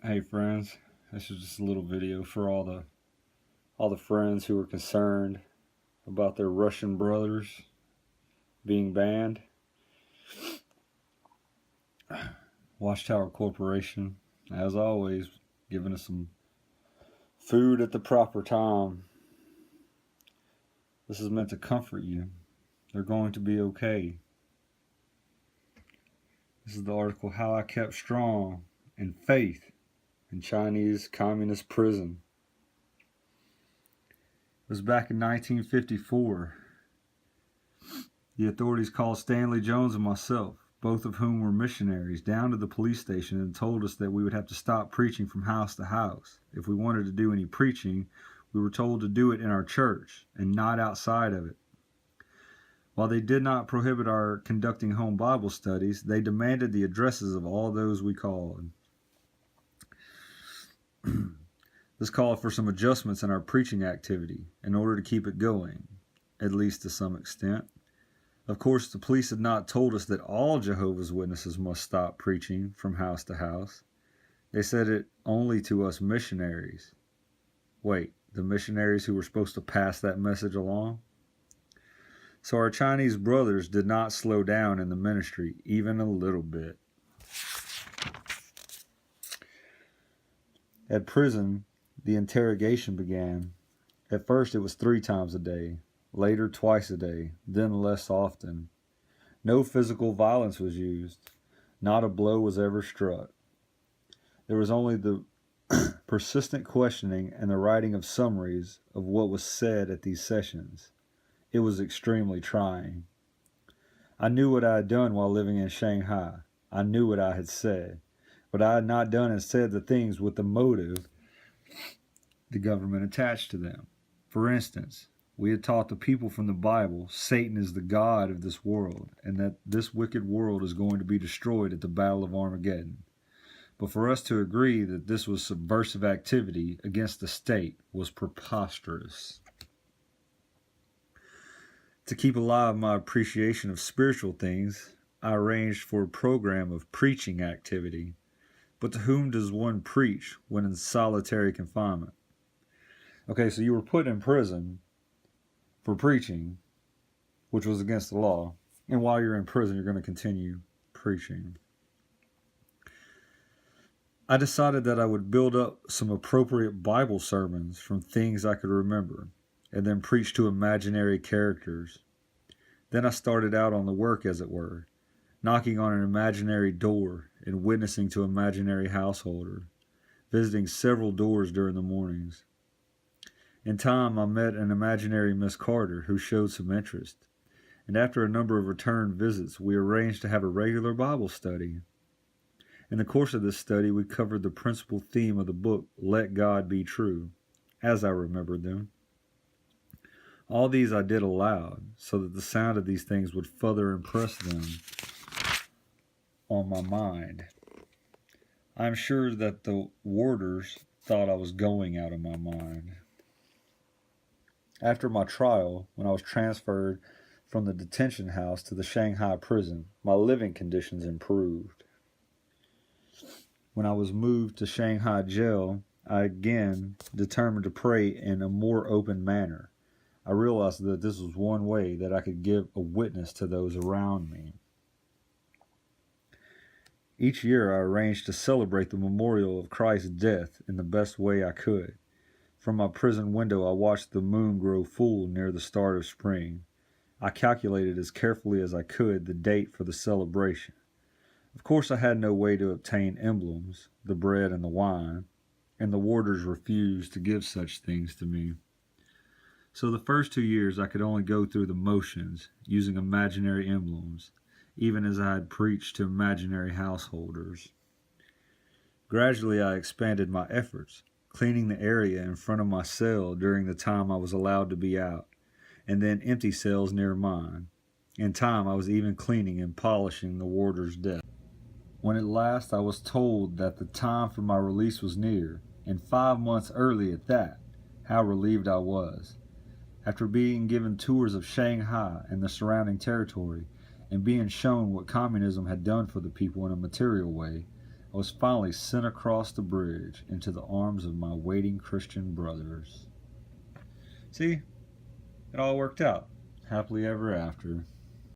Hey friends, this is just a little video for all the friends who are concerned about their Russian brothers being banned. Watchtower Corporation, as always, giving us some food at the proper time. This is meant to comfort you. They're going to be okay. This is the article How I Kept Strong in Faith in Chinese Communist Prison. It was back in 1954. The authorities called Stanley Jones and myself, both of whom were missionaries, down to the police station and told us that we would have to stop preaching from house to house. If we wanted to do any preaching, we were told to do it in our church and not outside of it. While they did not prohibit our conducting home Bible studies, they demanded the addresses of all those we called. This called for some adjustments in our preaching activity in order to keep it going, at least to some extent. Of course, the police had not told us that all Jehovah's Witnesses must stop preaching from house to house. They said it only to us missionaries. Wait, the missionaries who were supposed to pass that message along? So our Chinese brothers did not slow down in the ministry, even a little bit. At prison, the interrogation began. At first, it was 3 times a day. Later, twice a day, then less often. No physical violence was used. Not a blow was ever struck. There was only the persistent questioning and the writing of summaries of what was said at these sessions. It was extremely trying. I knew what I had done while living in Shanghai. I knew what I had said, but I had not done and said the things with the motive the government attached to them. For instance, we had taught the people from the Bible Satan is the god of this world and that this wicked world is going to be destroyed at the Battle of Armageddon. But for us to agree that this was subversive activity against the state was preposterous. To keep alive my appreciation of spiritual things, I arranged for a program of preaching activity. But to whom does one preach when in solitary confinement? Okay, so you were put in prison for preaching, which was against the law. And while you're in prison, you're going to continue preaching. I decided that I would build up some appropriate Bible sermons from things I could remember, and then preach to imaginary characters. Then I started out on the work, as it were, knocking on an imaginary door and witnessing to imaginary householders, visiting several doors during the mornings. In time, I met an imaginary Miss Carter who showed some interest, and after a number of return visits, we arranged to have a regular Bible study. In the course of this study, we covered the principal theme of the book, Let God Be True, as I remembered them. All these I did aloud, so that the sound of these things would further impress them on my mind. I am sure that the warders thought I was going out of my mind. After my trial, when I was transferred from the detention house to the Shanghai prison, my living conditions improved. When I was moved to Shanghai jail, I again determined to pray in a more open manner. I realized that this was one way that I could give a witness to those around me. Each year I arranged to celebrate the memorial of Christ's death in the best way I could. From my prison window I watched the moon grow full near the start of spring. I calculated as carefully as I could the date for the celebration. Of course I had no way to obtain emblems, the bread and the wine, and the warders refused to give such things to me. So the first 2 years I could only go through the motions, using imaginary emblems, even as I had preached to imaginary householders. Gradually I expanded my efforts, cleaning the area in front of my cell during the time I was allowed to be out, and then empty cells near mine. In time I was even cleaning and polishing the warder's desk. When at last I was told that the time for my release was near, and 5 months early at that, how relieved I was. After being given tours of Shanghai and the surrounding territory, and being shown what communism had done for the people in a material way, I was finally sent across the bridge into the arms of my waiting Christian brothers. See, it all worked out. Happily ever after.